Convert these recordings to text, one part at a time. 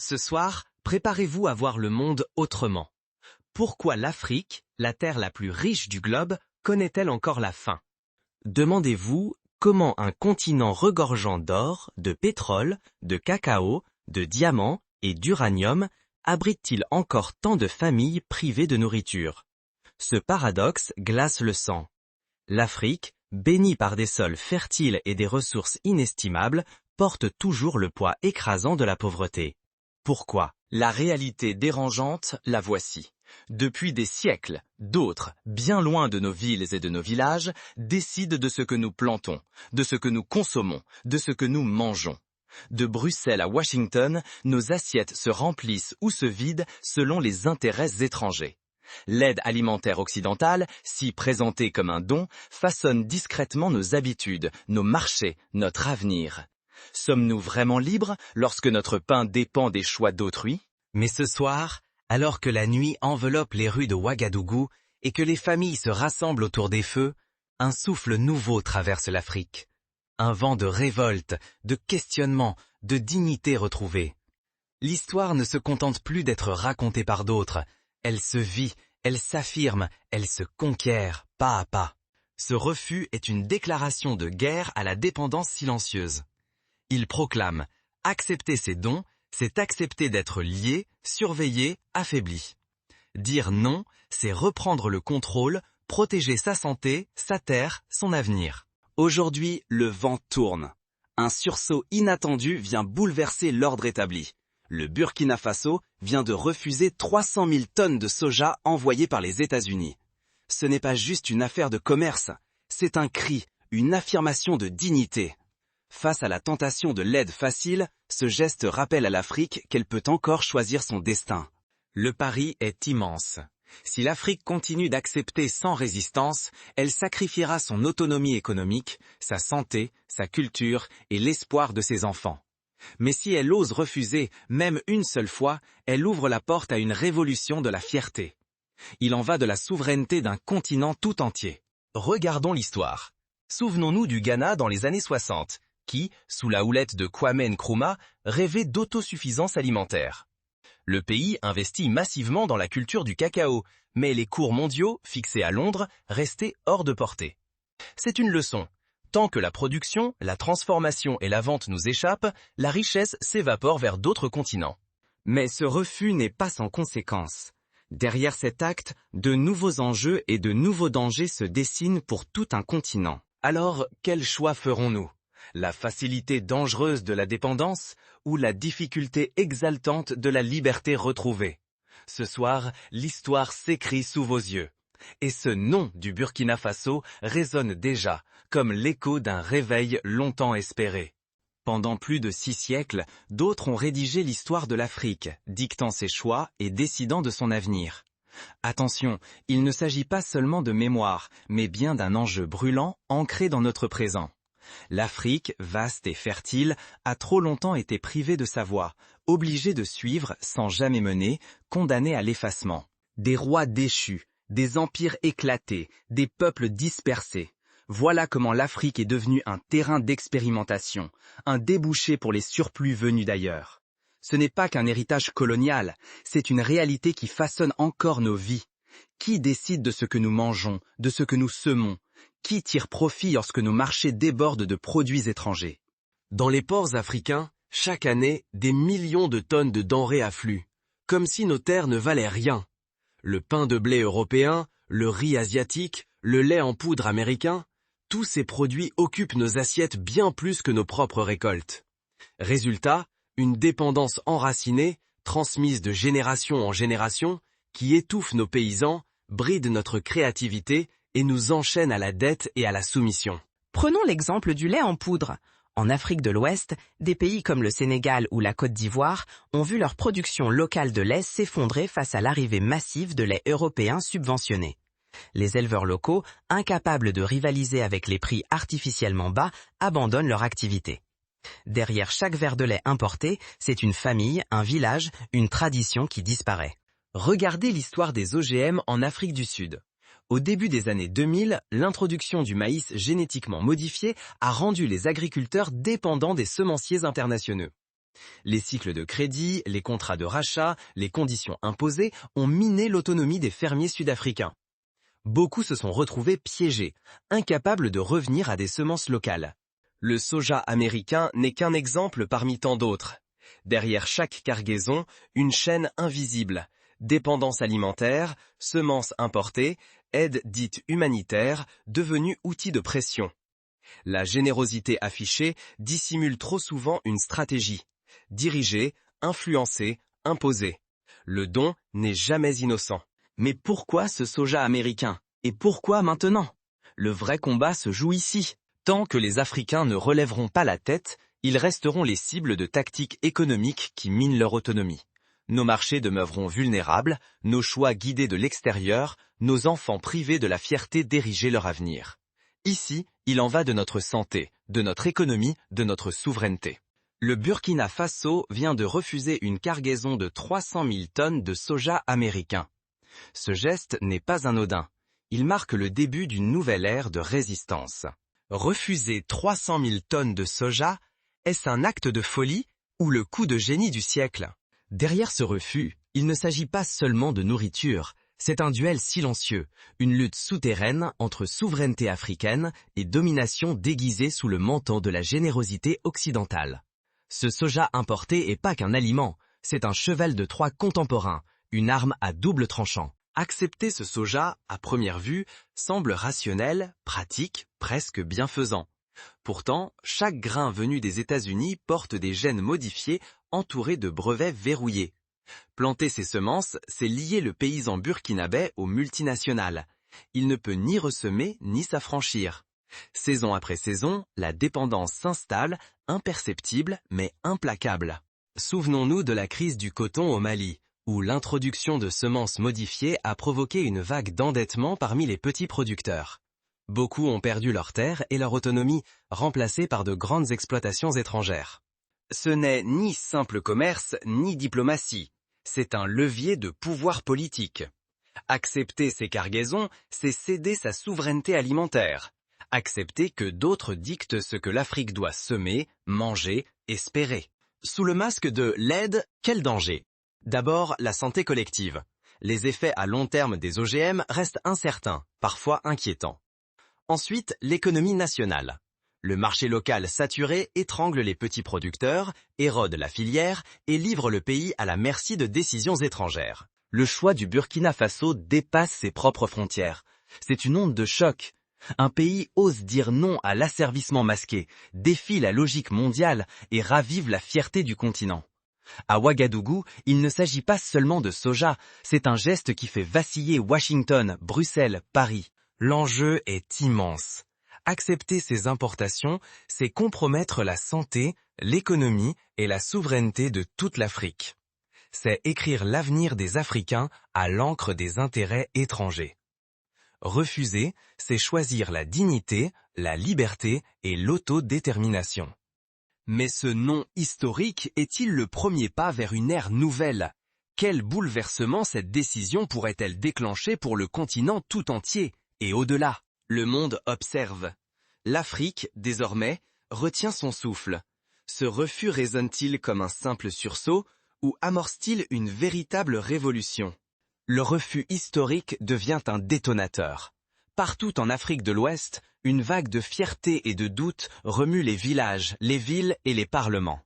Ce soir, préparez-vous à voir le monde autrement. Pourquoi l'Afrique, la terre la plus riche du globe, connaît-elle encore la faim? Demandez-vous comment un continent regorgeant d'or, de pétrole, de cacao, de diamants et d'uranium abrite-t-il encore tant de familles privées de nourriture? Ce paradoxe glace le sang. L'Afrique, bénie par des sols fertiles et des ressources inestimables, porte toujours le poids écrasant de la pauvreté. Pourquoi? La réalité dérangeante, la voici. Depuis des siècles, d'autres, bien loin de nos villes et de nos villages, décident de ce que nous plantons, de ce que nous consommons, de ce que nous mangeons. De Bruxelles à Washington, nos assiettes se remplissent ou se vident selon les intérêts étrangers. L'aide alimentaire occidentale, si présentée comme un don, façonne discrètement nos habitudes, nos marchés, notre avenir. Sommes-nous vraiment libres lorsque notre pain dépend des choix d'autrui? Mais ce soir, alors que la nuit enveloppe les rues de Ouagadougou et que les familles se rassemblent autour des feux, un souffle nouveau traverse l'Afrique. Un vent de révolte, de questionnement, de dignité retrouvée. L'histoire ne se contente plus d'être racontée par d'autres. Elle se vit, elle s'affirme, elle se conquiert, pas à pas. Ce refus est une déclaration de guerre à la dépendance silencieuse. Il proclame « Accepter ses dons, c'est accepter d'être lié, surveillé, affaibli. » Dire non, c'est reprendre le contrôle, protéger sa santé, sa terre, son avenir. Aujourd'hui, le vent tourne. Un sursaut inattendu vient bouleverser l'ordre établi. Le Burkina Faso vient de refuser 300 000 tonnes de soja envoyées par les États-Unis. Ce n'est pas juste une affaire de commerce, c'est un cri, une affirmation de dignité. Face à la tentation de l'aide facile, ce geste rappelle à l'Afrique qu'elle peut encore choisir son destin. Le pari est immense. Si l'Afrique continue d'accepter sans résistance, elle sacrifiera son autonomie économique, sa santé, sa culture et l'espoir de ses enfants. Mais si elle ose refuser, même une seule fois, elle ouvre la porte à une révolution de la fierté. Il en va de la souveraineté d'un continent tout entier. Regardons l'histoire. Souvenons-nous du Ghana dans les années 60, qui, sous la houlette de Kwame Nkrumah, rêvait d'autosuffisance alimentaire. Le pays investit massivement dans la culture du cacao, mais les cours mondiaux, fixés à Londres, restaient hors de portée. C'est une leçon. Tant que la production, la transformation et la vente nous échappent, la richesse s'évapore vers d'autres continents. Mais ce refus n'est pas sans conséquences. Derrière cet acte, de nouveaux enjeux et de nouveaux dangers se dessinent pour tout un continent. Alors, quel choix ferons-nous? La facilité dangereuse de la dépendance ou la difficulté exaltante de la liberté retrouvée? Ce soir, l'histoire s'écrit sous vos yeux. Et ce nom du Burkina Faso résonne déjà, comme l'écho d'un réveil longtemps espéré. Pendant plus de 6 siècles, d'autres ont rédigé l'histoire de l'Afrique, dictant ses choix et décidant de son avenir. Attention, il ne s'agit pas seulement de mémoire, mais bien d'un enjeu brûlant ancré dans notre présent. L'Afrique, vaste et fertile, a trop longtemps été privée de sa voix, obligée de suivre sans jamais mener, condamnée à l'effacement. Des rois déchus, des empires éclatés, des peuples dispersés. Voilà comment l'Afrique est devenue un terrain d'expérimentation, un débouché pour les surplus venus d'ailleurs. Ce n'est pas qu'un héritage colonial, c'est une réalité qui façonne encore nos vies. Qui décide de ce que nous mangeons, de ce que nous semons? Qui tire profit lorsque nos marchés débordent de produits étrangers? Dans les ports africains, chaque année, des millions de tonnes de denrées affluent, comme si nos terres ne valaient rien. Le pain de blé européen, le riz asiatique, le lait en poudre américain, tous ces produits occupent nos assiettes bien plus que nos propres récoltes. Résultat, une dépendance enracinée, transmise de génération en génération, qui étouffe nos paysans, bride notre créativité et nous enchaîne à la dette et à la soumission. Prenons l'exemple du lait en poudre. En Afrique de l'Ouest, des pays comme le Sénégal ou la Côte d'Ivoire ont vu leur production locale de lait s'effondrer face à l'arrivée massive de lait européen subventionné. Les éleveurs locaux, incapables de rivaliser avec les prix artificiellement bas, abandonnent leur activité. Derrière chaque verre de lait importé, c'est une famille, un village, une tradition qui disparaît. Regardez l'histoire des OGM en Afrique du Sud. Au début des années 2000, l'introduction du maïs génétiquement modifié a rendu les agriculteurs dépendants des semenciers internationaux. Les cycles de crédit, les contrats de rachat, les conditions imposées ont miné l'autonomie des fermiers sud-africains. Beaucoup se sont retrouvés piégés, incapables de revenir à des semences locales. Le soja américain n'est qu'un exemple parmi tant d'autres. Derrière chaque cargaison, une chaîne invisible. Dépendance alimentaire, semences importées, aide dite humanitaire, devenue outil de pression. La générosité affichée dissimule trop souvent une stratégie. Diriger, influencer, imposer. Le don n'est jamais innocent. Mais pourquoi ce soja américain? Et pourquoi maintenant? Le vrai combat se joue ici. Tant que les Africains ne relèveront pas la tête, ils resteront les cibles de tactiques économiques qui minent leur autonomie. Nos marchés demeureront vulnérables, nos choix guidés de l'extérieur, nos enfants privés de la fierté d'ériger leur avenir. Ici, il en va de notre santé, de notre économie, de notre souveraineté. Le Burkina Faso vient de refuser une cargaison de 300 000 tonnes de soja américain. Ce geste n'est pas anodin. Il marque le début d'une nouvelle ère de résistance. Refuser 300 000 tonnes de soja, est-ce un acte de folie ou le coup de génie du siècle? Derrière ce refus, il ne s'agit pas seulement de nourriture, c'est un duel silencieux, une lutte souterraine entre souveraineté africaine et domination déguisée sous le manteau de la générosité occidentale. Ce soja importé est pas qu'un aliment, c'est un cheval de Troie contemporain, une arme à double tranchant. Accepter ce soja, à première vue, semble rationnel, pratique, presque bienfaisant. Pourtant, chaque grain venu des États-Unis porte des gènes modifiés entourés de brevets verrouillés. Planter ces semences, c'est lier le paysan burkinabé aux multinationales. Il ne peut ni ressemer ni s'affranchir. Saison après saison, la dépendance s'installe, imperceptible mais implacable. Souvenons-nous de la crise du coton au Mali, où l'introduction de semences modifiées a provoqué une vague d'endettement parmi les petits producteurs. Beaucoup ont perdu leurs terres et leur autonomie, remplacées par de grandes exploitations étrangères. Ce n'est ni simple commerce, ni diplomatie. C'est un levier de pouvoir politique. Accepter ces cargaisons, c'est céder sa souveraineté alimentaire. Accepter que d'autres dictent ce que l'Afrique doit semer, manger, espérer. Sous le masque de l'aide, quel danger? D'abord, la santé collective. Les effets à long terme des OGM restent incertains, parfois inquiétants. Ensuite, l'économie nationale. Le marché local saturé étrangle les petits producteurs, érode la filière et livre le pays à la merci de décisions étrangères. Le choix du Burkina Faso dépasse ses propres frontières. C'est une onde de choc. Un pays ose dire non à l'asservissement masqué, défie la logique mondiale et ravive la fierté du continent. À Ouagadougou, il ne s'agit pas seulement de soja, c'est un geste qui fait vaciller Washington, Bruxelles, Paris. L'enjeu est immense. Accepter ces importations, c'est compromettre la santé, l'économie et la souveraineté de toute l'Afrique. C'est écrire l'avenir des Africains à l'encre des intérêts étrangers. Refuser, c'est choisir la dignité, la liberté et l'autodétermination. Mais ce non historique est-il le premier pas vers une ère nouvelle? Quel bouleversement cette décision pourrait-elle déclencher pour le continent tout entier, et au-delà? Le monde observe. L'Afrique, désormais, retient son souffle. Ce refus résonne-t-il comme un simple sursaut, ou amorce-t-il une véritable révolution? Le refus historique devient un détonateur. Partout en Afrique de l'Ouest, une vague de fierté et de doute remue les villages, les villes et les parlements.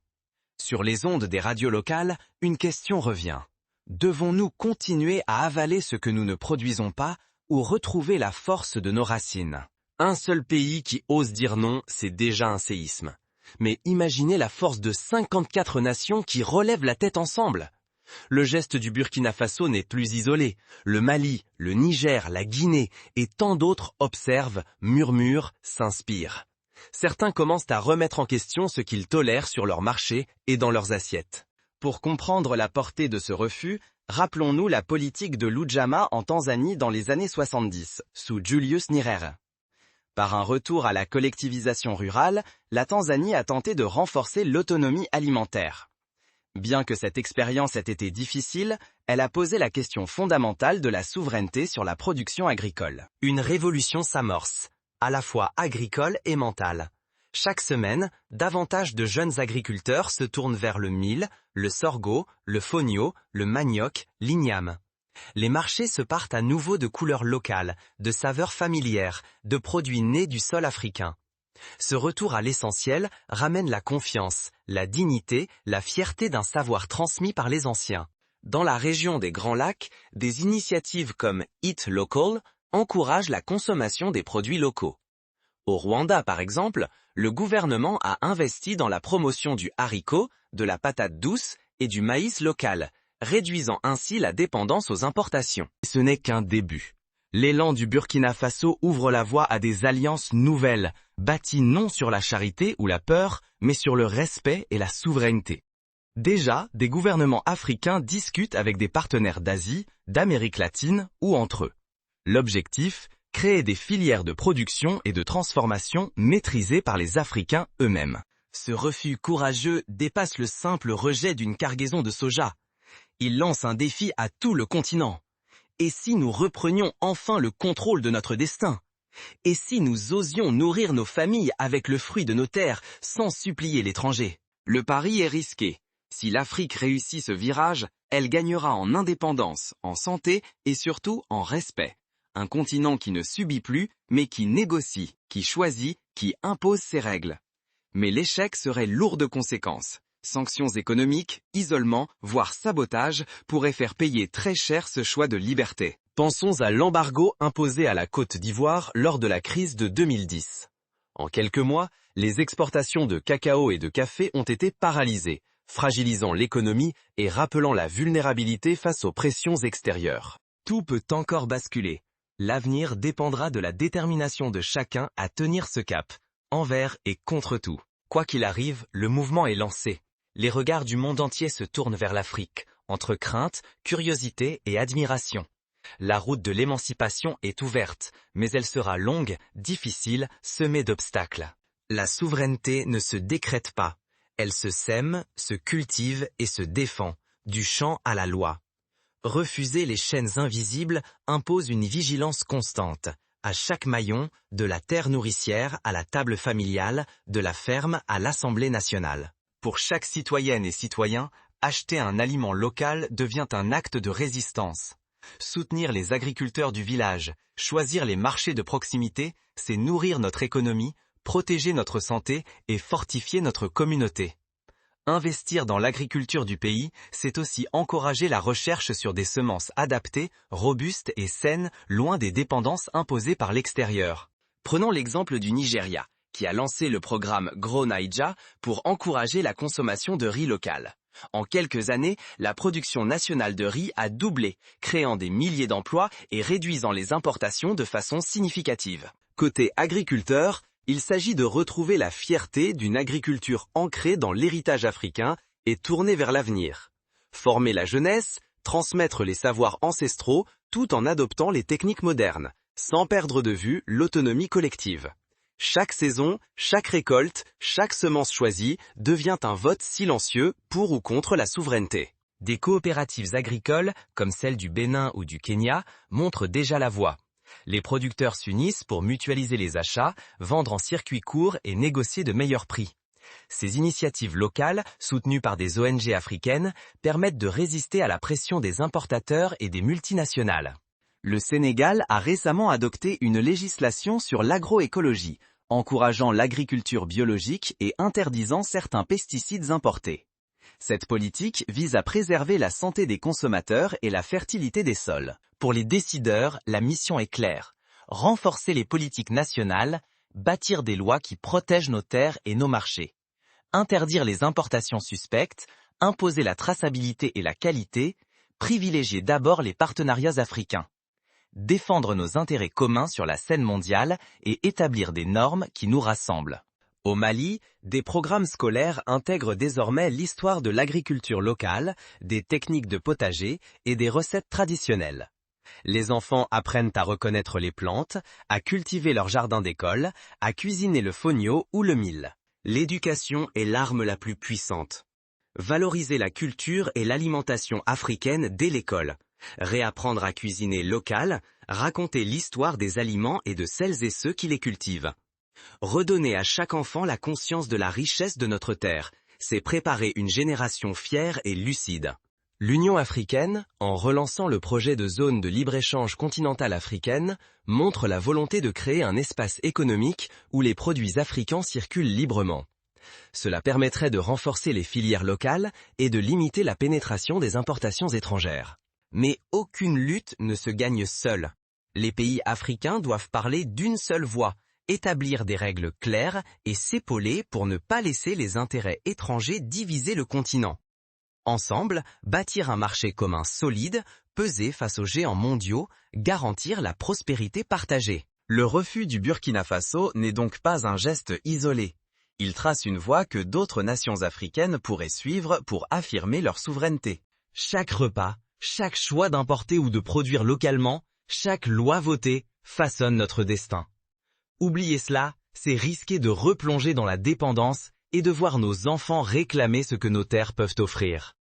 Sur les ondes des radios locales, une question revient. Devons-nous continuer à avaler ce que nous ne produisons pas ou retrouver la force de nos racines? Un seul pays qui ose dire non, c'est déjà un séisme. Mais imaginez la force de 54 nations qui relèvent la tête ensemble. Le geste du Burkina Faso n'est plus isolé. Le Mali, le Niger, la Guinée et tant d'autres observent, murmurent, s'inspirent. Certains commencent à remettre en question ce qu'ils tolèrent sur leur marché et dans leurs assiettes. Pour comprendre la portée de ce refus, rappelons-nous la politique de l'Ujamaa en Tanzanie dans les années 70, sous Julius Nyerere. Par un retour à la collectivisation rurale, la Tanzanie a tenté de renforcer l'autonomie alimentaire. Bien que cette expérience ait été difficile, elle a posé la question fondamentale de la souveraineté sur la production agricole. Une révolution s'amorce, à la fois agricole et mentale. Chaque semaine, davantage de jeunes agriculteurs se tournent vers le mil, le sorgho, le fonio, le manioc, l'igname. Les marchés se partent à nouveau de couleurs locales, de saveurs familières, de produits nés du sol africain. Ce retour à l'essentiel ramène la confiance, la dignité, la fierté d'un savoir transmis par les anciens. Dans la région des Grands Lacs, des initiatives comme Eat Local encouragent la consommation des produits locaux. Au Rwanda, par exemple, le gouvernement a investi dans la promotion du haricot, de la patate douce et du maïs local, réduisant ainsi la dépendance aux importations. Ce n'est qu'un début. L'élan du Burkina Faso ouvre la voie à des alliances nouvelles, bâties non sur la charité ou la peur, mais sur le respect et la souveraineté. Déjà, des gouvernements africains discutent avec des partenaires d'Asie, d'Amérique latine ou entre eux. L'objectif, créer des filières de production et de transformation maîtrisées par les Africains eux-mêmes. Ce refus courageux dépasse le simple rejet d'une cargaison de soja. Il lance un défi à tout le continent. Et si nous reprenions enfin le contrôle de notre destin? Et si nous osions nourrir nos familles avec le fruit de nos terres sans supplier l'étranger? Le pari est risqué. Si l'Afrique réussit ce virage, elle gagnera en indépendance, en santé et surtout en respect. Un continent qui ne subit plus, mais qui négocie, qui choisit, qui impose ses règles. Mais l'échec serait lourd de conséquences. Sanctions économiques, isolement, voire sabotage pourraient faire payer très cher ce choix de liberté. Pensons à l'embargo imposé à la Côte d'Ivoire lors de la crise de 2010. En quelques mois, les exportations de cacao et de café ont été paralysées, fragilisant l'économie et rappelant la vulnérabilité face aux pressions extérieures. Tout peut encore basculer. L'avenir dépendra de la détermination de chacun à tenir ce cap, envers et contre tout. Quoi qu'il arrive, le mouvement est lancé. Les regards du monde entier se tournent vers l'Afrique, entre crainte, curiosité et admiration. La route de l'émancipation est ouverte, mais elle sera longue, difficile, semée d'obstacles. La souveraineté ne se décrète pas. Elle se sème, se cultive et se défend, du champ à la loi. Refuser les chaînes invisibles impose une vigilance constante, à chaque maillon, de la terre nourricière à la table familiale, de la ferme à l'Assemblée nationale. Pour chaque citoyenne et citoyen, acheter un aliment local devient un acte de résistance. Soutenir les agriculteurs du village, choisir les marchés de proximité, c'est nourrir notre économie, protéger notre santé et fortifier notre communauté. Investir dans l'agriculture du pays, c'est aussi encourager la recherche sur des semences adaptées, robustes et saines, loin des dépendances imposées par l'extérieur. Prenons l'exemple du Nigeria, qui a lancé le programme Grow Naija pour encourager la consommation de riz local. En quelques années, la production nationale de riz a doublé, créant des milliers d'emplois et réduisant les importations de façon significative. Côté agriculteur, il s'agit de retrouver la fierté d'une agriculture ancrée dans l'héritage africain et tournée vers l'avenir. Former la jeunesse, transmettre les savoirs ancestraux tout en adoptant les techniques modernes, sans perdre de vue l'autonomie collective. Chaque saison, chaque récolte, chaque semence choisie devient un vote silencieux pour ou contre la souveraineté. Des coopératives agricoles, comme celle du Bénin ou du Kenya, montrent déjà la voie. Les producteurs s'unissent pour mutualiser les achats, vendre en circuit court et négocier de meilleurs prix. Ces initiatives locales, soutenues par des ONG africaines, permettent de résister à la pression des importateurs et des multinationales. Le Sénégal a récemment adopté une législation sur l'agroécologie, encourageant l'agriculture biologique et interdisant certains pesticides importés. Cette politique vise à préserver la santé des consommateurs et la fertilité des sols. Pour les décideurs, la mission est claire. Renforcer les politiques nationales, bâtir des lois qui protègent nos terres et nos marchés. Interdire les importations suspectes, imposer la traçabilité et la qualité, privilégier d'abord les partenariats africains. Défendre nos intérêts communs sur la scène mondiale et établir des normes qui nous rassemblent. Au Mali, des programmes scolaires intègrent désormais l'histoire de l'agriculture locale, des techniques de potager et des recettes traditionnelles. Les enfants apprennent à reconnaître les plantes, à cultiver leur jardin d'école, à cuisiner le fonio ou le mil. L'éducation est l'arme la plus puissante. Valoriser la culture et l'alimentation africaine dès l'école. Réapprendre à cuisiner local, raconter l'histoire des aliments et de celles et ceux qui les cultivent. Redonner à chaque enfant la conscience de la richesse de notre terre, c'est préparer une génération fière et lucide. L'Union africaine, en relançant le projet de zone de libre-échange continentale africaine, montre la volonté de créer un espace économique où les produits africains circulent librement. Cela permettrait de renforcer les filières locales et de limiter la pénétration des importations étrangères. Mais aucune lutte ne se gagne seule. Les pays africains doivent parler d'une seule voix, établir des règles claires et s'épauler pour ne pas laisser les intérêts étrangers diviser le continent. Ensemble, bâtir un marché commun solide, peser face aux géants mondiaux, garantir la prospérité partagée. Le refus du Burkina Faso n'est donc pas un geste isolé. Il trace une voie que d'autres nations africaines pourraient suivre pour affirmer leur souveraineté. Chaque repas, chaque choix d'importer ou de produire localement, chaque loi votée, façonne notre destin. Oublier cela, c'est risquer de replonger dans la dépendance et de voir nos enfants réclamer ce que nos terres peuvent offrir.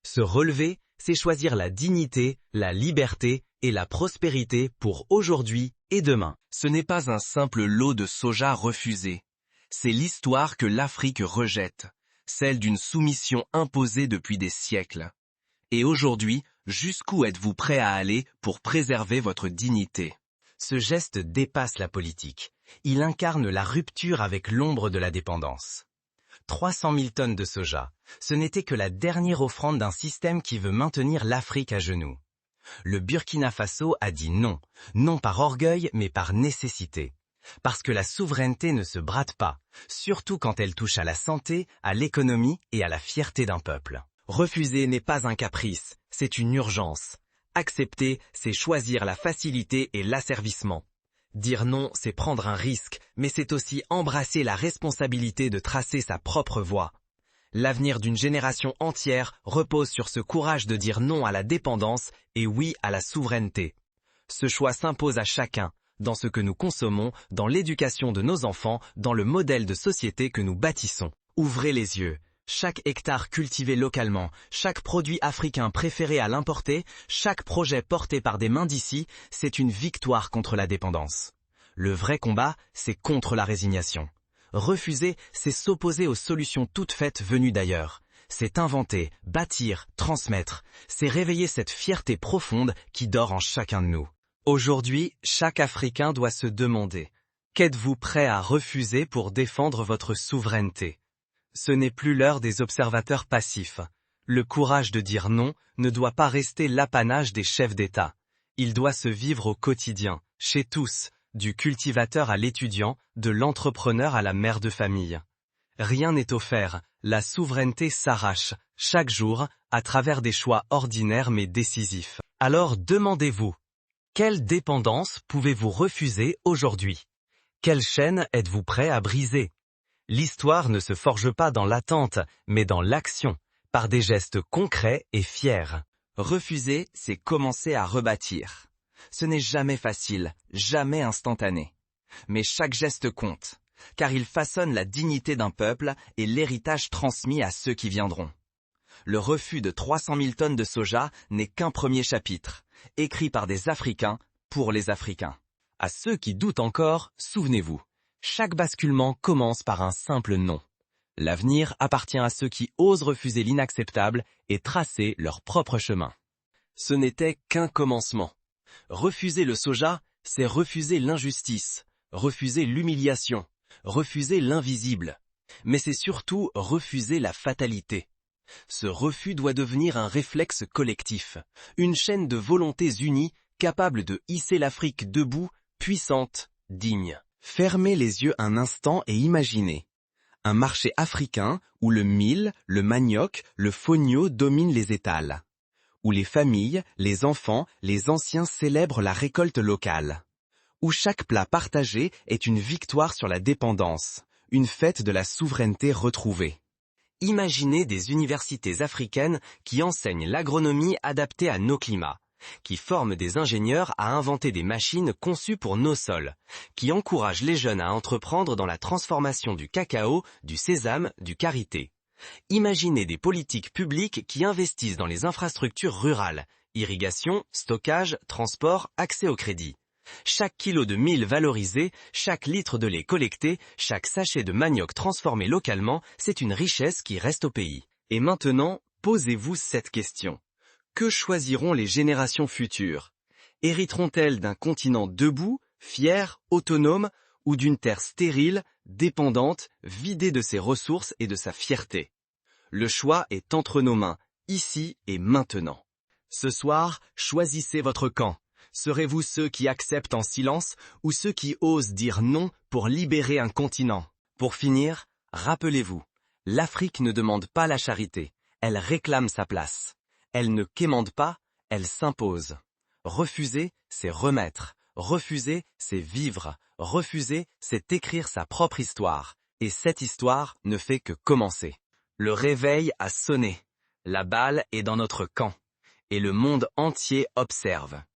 Se relever, c'est choisir la dignité, la liberté et la prospérité pour aujourd'hui et demain. Ce n'est pas un simple lot de soja refusé. C'est l'histoire que l'Afrique rejette, celle d'une soumission imposée depuis des siècles. Et aujourd'hui, jusqu'où êtes-vous prêt à aller pour préserver votre dignité? Ce geste dépasse la politique. Il incarne la rupture avec l'ombre de la dépendance. 300 000 tonnes de soja, ce n'était que la dernière offrande d'un système qui veut maintenir l'Afrique à genoux. Le Burkina Faso a dit non, non par orgueil mais par nécessité. Parce que la souveraineté ne se brade pas, surtout quand elle touche à la santé, à l'économie et à la fierté d'un peuple. Refuser n'est pas un caprice, c'est une urgence. Accepter, c'est choisir la facilité et l'asservissement. Dire non, c'est prendre un risque, mais c'est aussi embrasser la responsabilité de tracer sa propre voie. L'avenir d'une génération entière repose sur ce courage de dire non à la dépendance et oui à la souveraineté. Ce choix s'impose à chacun, dans ce que nous consommons, dans l'éducation de nos enfants, dans le modèle de société que nous bâtissons. Ouvrez les yeux. Chaque hectare cultivé localement, chaque produit africain préféré à l'importer, chaque projet porté par des mains d'ici, c'est une victoire contre la dépendance. Le vrai combat, c'est contre la résignation. Refuser, c'est s'opposer aux solutions toutes faites venues d'ailleurs. C'est inventer, bâtir, transmettre. C'est réveiller cette fierté profonde qui dort en chacun de nous. Aujourd'hui, chaque Africain doit se demander « Qu'êtes-vous prêt à refuser pour défendre votre souveraineté ?» Ce n'est plus l'heure des observateurs passifs. Le courage de dire non ne doit pas rester l'apanage des chefs d'État. Il doit se vivre au quotidien, chez tous, du cultivateur à l'étudiant, de l'entrepreneur à la mère de famille. Rien n'est offert, la souveraineté s'arrache, chaque jour, à travers des choix ordinaires mais décisifs. Alors demandez-vous, quelle dépendance pouvez-vous refuser aujourd'hui? Quelle chaîne êtes-vous prêt à briser? L'histoire ne se forge pas dans l'attente, mais dans l'action, par des gestes concrets et fiers. Refuser, c'est commencer à rebâtir. Ce n'est jamais facile, jamais instantané. Mais chaque geste compte, car il façonne la dignité d'un peuple et l'héritage transmis à ceux qui viendront. Le refus de 300 000 tonnes de soja n'est qu'un premier chapitre, écrit par des Africains pour les Africains. À ceux qui doutent encore, souvenez-vous. Chaque basculement commence par un simple non. L'avenir appartient à ceux qui osent refuser l'inacceptable et tracer leur propre chemin. Ce n'était qu'un commencement. Refuser le soja, c'est refuser l'injustice, refuser l'humiliation, refuser l'invisible. Mais c'est surtout refuser la fatalité. Ce refus doit devenir un réflexe collectif, une chaîne de volontés unies capable de hisser l'Afrique debout, puissante, digne. Fermez les yeux un instant et imaginez. Un marché africain où le mil, le manioc, le fonio dominent les étals. Où les familles, les enfants, les anciens célèbrent la récolte locale. Où chaque plat partagé est une victoire sur la dépendance, une fête de la souveraineté retrouvée. Imaginez des universités africaines qui enseignent l'agronomie adaptée à nos climats, qui forment des ingénieurs à inventer des machines conçues pour nos sols, qui encouragent les jeunes à entreprendre dans la transformation du cacao, du sésame, du karité. Imaginez des politiques publiques qui investissent dans les infrastructures rurales, irrigation, stockage, transport, accès au crédit. Chaque kilo de mil valorisé, chaque litre de lait collecté, chaque sachet de manioc transformé localement, c'est une richesse qui reste au pays. Et maintenant, posez-vous cette question. Que choisiront les générations futures? Hériteront-elles d'un continent debout, fier, autonome, ou d'une terre stérile, dépendante, vidée de ses ressources et de sa fierté? Le choix est entre nos mains, ici et maintenant. Ce soir, choisissez votre camp. Serez-vous ceux qui acceptent en silence ou ceux qui osent dire non pour libérer un continent? Pour finir, rappelez-vous, l'Afrique ne demande pas la charité, elle réclame sa place. Elle ne quémande pas, elle s'impose. Refuser, c'est remettre. Refuser, c'est vivre. Refuser, c'est écrire sa propre histoire. Et cette histoire ne fait que commencer. Le réveil a sonné. La balle est dans notre camp. Et le monde entier observe.